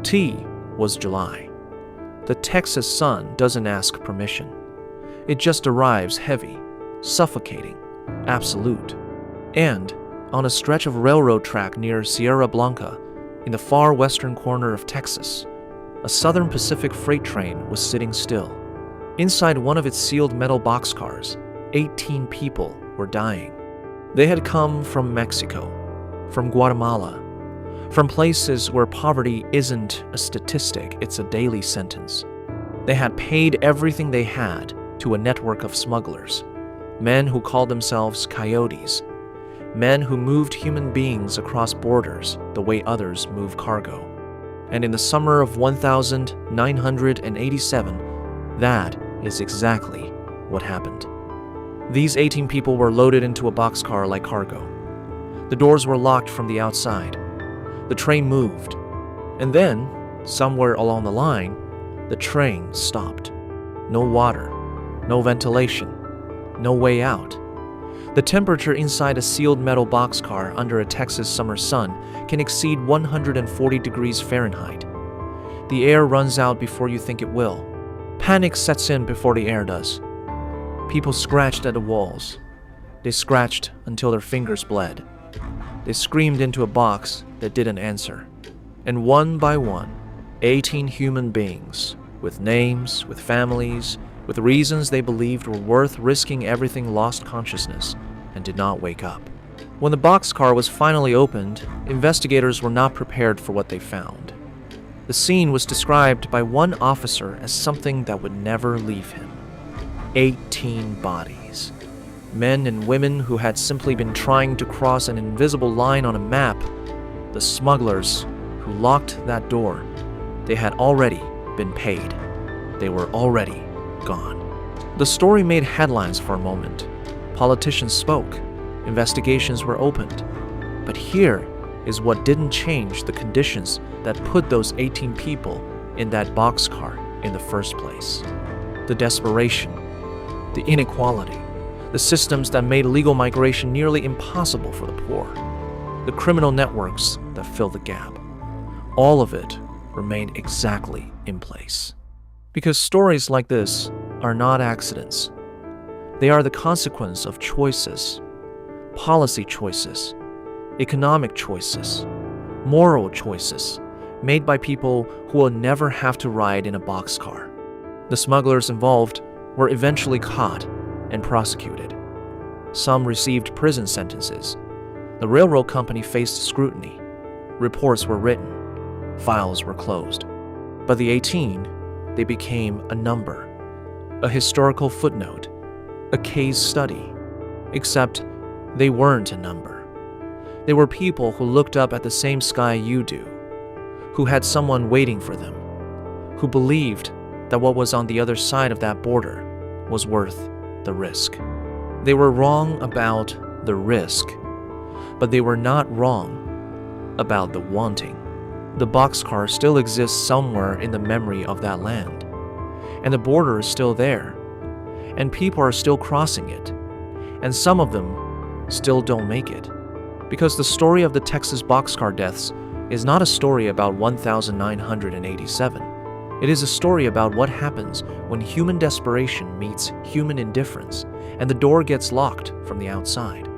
T was July. The Texas sun doesn't ask permission. It just arrives heavy, suffocating, absolute. And on a stretch of railroad track near Sierra Blanca, in the far western corner of Texas, a Southern Pacific freight train was sitting still. Inside one of its sealed metal boxcars, 18 people were dying. They had come from Mexico, from Guatemala, from places where poverty isn't a statistic, it's a daily sentence. They had paid everything they had to a network of smugglers, men who called themselves coyotes, men who moved human beings across borders the way others move cargo. And in the summer of 1987, that is exactly what happened. These 18 people were loaded into a boxcar like cargo. The doors were locked from the outside. The train moved. And then, somewhere along the line, the train stopped. No water, no ventilation, no way out. The temperature inside a sealed metal boxcar under a Texas summer sun can exceed 140 degrees Fahrenheit. The air runs out before you think it will. Panic sets in before the air does. People scratched at the walls. They scratched until their fingers bled. They screamed into a box that didn't answer. And one by one, 18 human beings, with names, with families, with reasons they believed were worth risking everything, lost consciousness and did not wake up. When the boxcar was finally opened, investigators were not prepared for what they found. The scene was described by one officer as something that would never leave him. 18 bodies. Men and women who had simply been trying to cross an invisible line on a map. The smugglers who locked that door. They had already been paid. They were already gone. The story made headlines for a moment. Politicians spoke. Investigations were opened. But here is what didn't change the conditions that put those 18 people in that boxcar in the first place. The desperation, the inequality, the systems that made legal migration nearly impossible for the poor, the criminal networks that filled the gap. All of it remained exactly in place. Because stories like this are not accidents. They are the consequence of choices, policy choices, economic choices, moral choices made by people who will never have to ride in a boxcar. The smugglers involved were eventually caught and prosecuted. Some received prison sentences. The railroad company faced scrutiny. Reports were written. Files were closed. But the 18, they became a number, a historical footnote, a case study. Except they weren't a number. They were people who looked up at the same sky you do, who had someone waiting for them, who believed that what was on the other side of that border was worth the risk. They were wrong about the risk, but they were not wrong about the wanting. The boxcar still exists somewhere in the memory of that land, and the border is still there, and people are still crossing it, and some of them still don't make it. Because the story of the Texas Boxcar Deaths is not a story about 1987. It is a story about what happens when human desperation meets human indifference and the door gets locked from the outside.